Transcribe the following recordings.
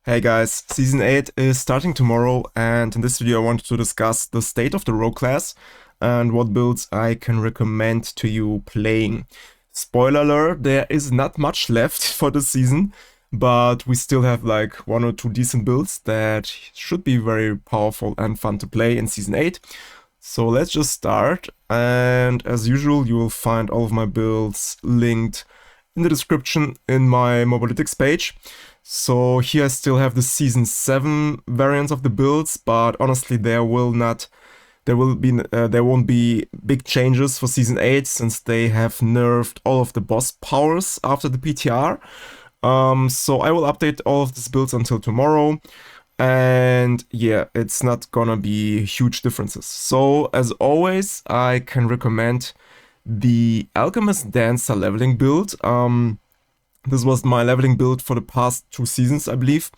Hey guys, Season 8 is starting tomorrow, and in this video I wanted to discuss the state of the rogue class and what builds I can recommend to you playing. Spoiler alert, there is not much left for this season, but we still have like one or two decent builds that should be very powerful and fun to play in Season 8. So let's just start, and as usual you will find all of my builds linked in the description in my Mobalytics page. So here I still have the Season 7 variants of the builds, but honestly there won't be big changes for Season 8 since they have nerfed all of the boss powers after the PTR. So I will update all of these builds until tomorrow. And yeah, it's not gonna be huge differences. So as always, I can recommend the Alchemist Dancer leveling build. This was my leveling build for the past 2 seasons, I believe,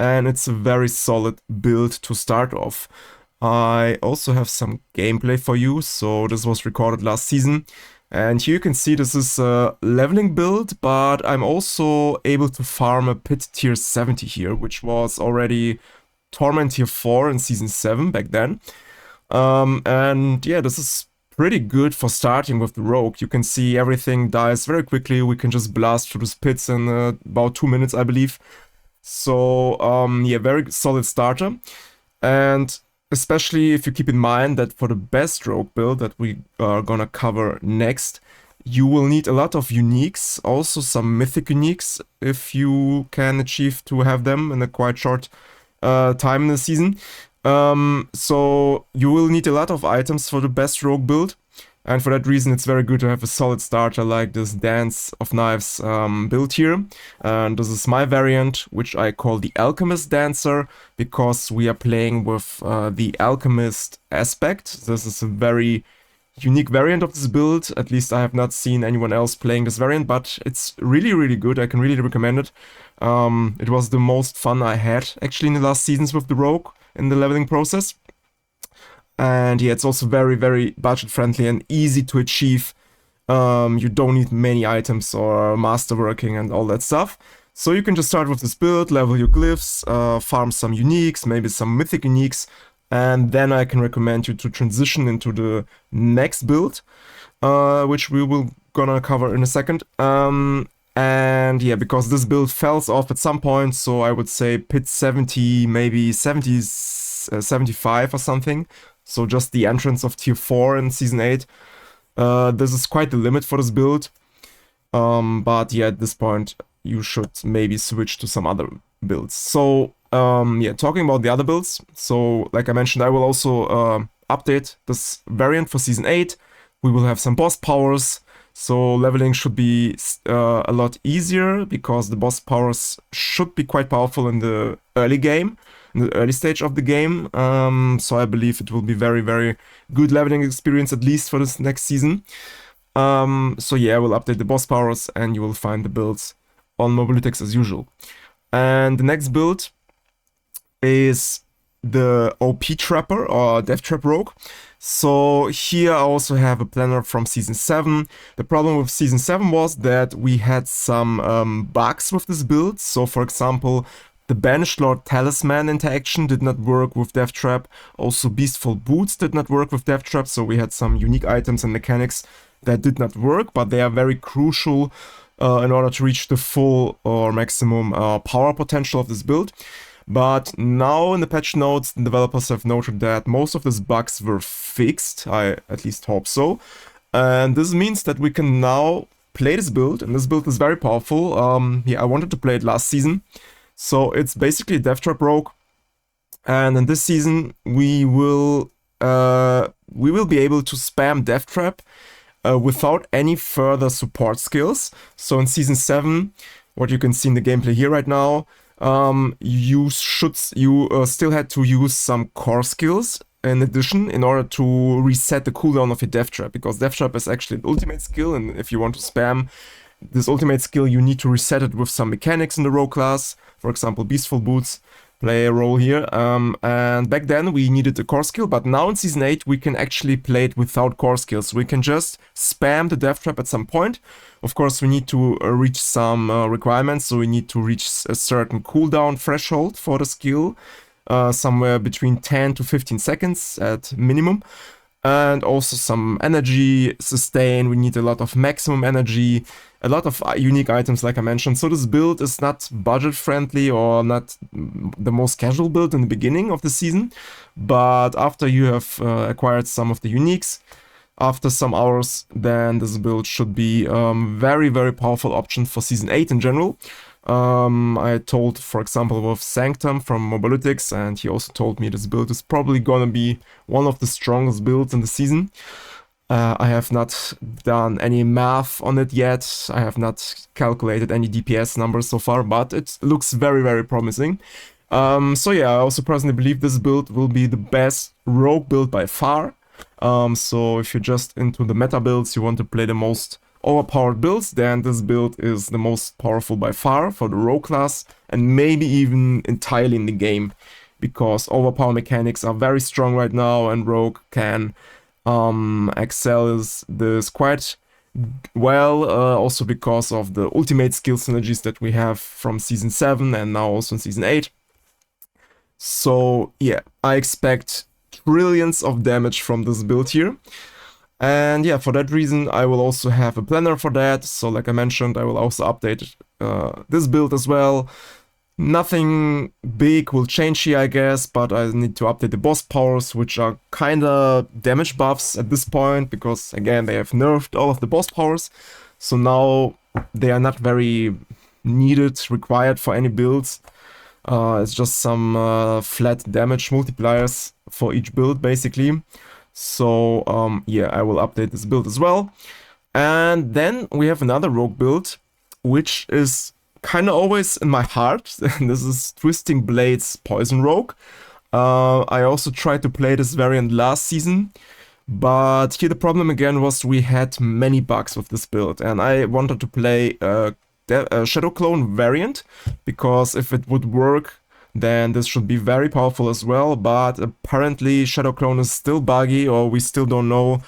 and it's a very solid build to start off. I also have some gameplay for you, so this was recorded last season, and here you can see this is a leveling build, but I'm also able to farm a pit tier 70 here, which was already Torment tier 4 in Season 7 back then. And yeah, this is pretty good for starting with the rogue. You can see everything dies very quickly. We can just blast through these pits in about 2 minutes, I believe. So yeah, very solid starter. And especially if you keep in mind that for the best rogue build that we are gonna cover next, you will need a lot of uniques, also some mythic uniques, if you can achieve to have them in a quite short time in the season. So you will need a lot of items for the best rogue build, and for that reason it's very good to have a solid starter like this Dance of Knives build here. And this is my variant, which I call the Alchemist Dancer, because we are playing with the Alchemist aspect. This is a very unique variant of this build. At least I have not seen anyone else playing this variant, but it's really good. I can really recommend it. It was the most fun I had actually in the last seasons with the rogue in the leveling process. And yeah, it's also very budget friendly and easy to achieve. You don't need many items or masterworking and all that stuff. So you can just start with this build, level your glyphs, farm some uniques, maybe some mythic uniques, and then I can recommend you to transition into the next build, which we will gonna cover in a second. And yeah, because this build falls off at some point, so I would say pit 70, maybe 70, 75 or something. So just the entrance of tier 4 in Season 8. This is quite the limit for this build. But yeah, at this point, you should maybe switch to some other builds. So yeah, talking about the other builds. So like I mentioned, I will also update this variant for Season 8. We will have some boss powers. So leveling should be a lot easier because the boss powers should be quite powerful in the early game, in the early stage of the game. So I believe it will be very good leveling experience, at least for this next season. So yeah, I will update the boss powers and you will find the builds on Mobalytics as usual. And the next build is the OP Trapper or Deathtrap Rogue. So here I also have a planner from Season 7. The problem with Season 7 was that we had some bugs with this build. So for example, the Banished Lord Talisman interaction did not work with Deathtrap. Also Beastful Boots did not work with Deathtrap. So we had some unique items and mechanics that did not work, but they are very crucial in order to reach the full or maximum power potential of this build. But now in the patch notes, the developers have noted that most of these bugs were fixed. I at least hope so. And this means that we can now play this build, and this build is very powerful. Yeah, I wanted to play it last season. So it's basically a Deathtrap Rogue. And in this season, we will be able to spam Deathtrap without any further support skills. So in Season 7, what you can see in the gameplay here right now, you still had to use some core skills in addition in order to reset the cooldown of your Deathtrap, because Deathtrap is actually an ultimate skill, and if you want to spam this ultimate skill, you need to reset it with some mechanics in the rogue class, for example Beastful Boots. play a role here. And back then we needed a core skill, but now in Season 8 we can actually play it without core skills. We can just spam the Deathtrap at some point. Of course, we need to reach some requirements, so we need to reach a certain cooldown threshold for the skill, somewhere between 10 to 15 seconds at minimum. And also some energy sustain. We need a lot of maximum energy, a lot of unique items like I mentioned. So this build is not budget friendly or not the most casual build in the beginning of the season, but after you have acquired some of the uniques, after some hours, then this build should be very, very powerful option for Season 8 in general. I told, for example, with Sanctum from Mobalytics, and he also told me this build is probably gonna be one of the strongest builds in the season. I have not done any math on it yet. I have not calculated any DPS numbers so far, but it looks very, very promising. So yeah, I also personally believe this build will be the best rogue build by far. So if you're just into the meta builds, you want to play the most overpowered builds, then this build is the most powerful by far for the rogue class, and maybe even entirely in the game, because overpower mechanics are very strong right now, and rogue can excel this quite well, also because of the ultimate skill synergies that we have from Season 7 and now also in Season 8. So yeah, I expect trillions of damage from this build here. And yeah, for that reason, I will also have a planner for that. So like I mentioned, I will also update this build as well. Nothing big will change here, I guess, but I need to update the boss powers, which are kinda damage buffs at this point, because again, they have nerfed all of the boss powers. So now they are not very needed, required for any builds. It's just some flat damage multipliers for each build, basically. So yeah, I will update this build as well. And then we have another rogue build, which is kind of always in my heart. This is Twisting Blades Poison Rogue. I also tried to play this variant last season, but here the problem again was we had many bugs with this build, and I wanted to play a Shadow Clone variant, because if it would work, then this should be very powerful as well, but apparently Shadow Clone is still buggy, or we still don't know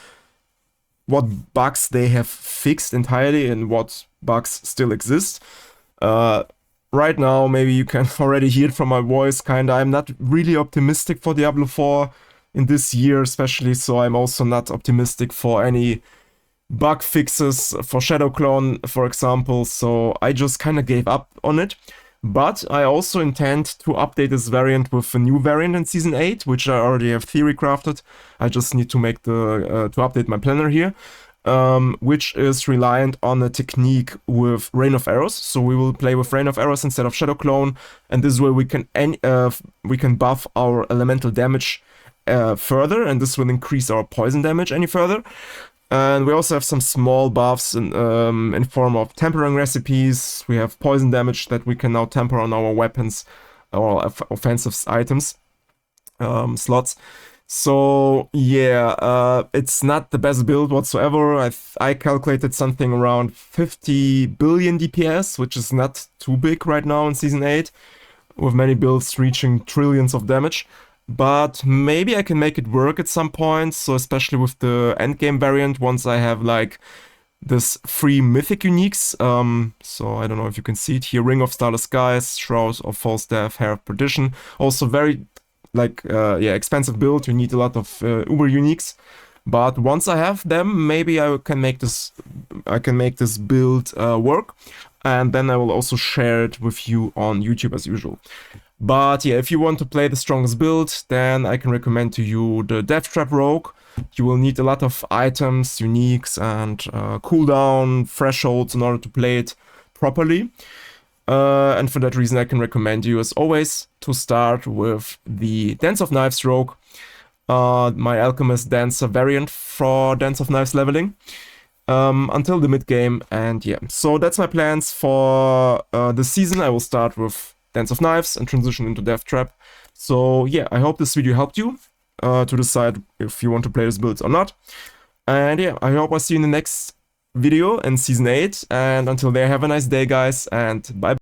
what bugs they have fixed entirely and what bugs still exist. Right now, maybe you can already hear it from my voice, kinda, I'm not really optimistic for Diablo 4 in this year especially, so I'm also not optimistic for any bug fixes for Shadow Clone, for example, so I just kinda gave up on it. But I also intend to update this variant with a new variant in Season 8, which I already have theory crafted. I just need to make to update my planner here, which is reliant on a technique with Rain of Arrows. So we will play with Rain of Arrows instead of Shadow Clone, and this way we can buff our elemental damage further, and this will increase our poison damage any further. And we also have some small buffs in form of tempering recipes. We have poison damage that we can now temper on our weapons or offensive items slots. So yeah, it's not the best build whatsoever. I calculated something around 50 billion DPS, which is not too big right now in Season 8, with many builds reaching trillions of damage. But maybe I can make it work at some point, so especially with the endgame variant, once I have like this 3 mythic uniques. So I don't know if you can see it here: Ring of Starless Skies, Shroud of False Death, Hair of Perdition. Also very like yeah, expensive build. You need a lot of uber uniques. But once I have them, maybe I can make this build work, and then I will also share it with you on YouTube as usual. But yeah, if you want to play the strongest build, then I can recommend to you the Deathtrap Rogue. You will need a lot of items, uniques, and cooldown thresholds in order to play it properly. And for that reason, I can recommend you, as always, to start with the Dance of Knives Rogue, my Alchemist Dancer variant for Dance of Knives leveling, until the mid game. And yeah, so that's my plans for the season. I will start with Dance of Knives and transition into Deathtrap. So yeah, I hope this video helped you to decide if you want to play this build or not. And yeah, I hope I see you in the next video in Season 8. And until there, have a nice day, guys, and bye.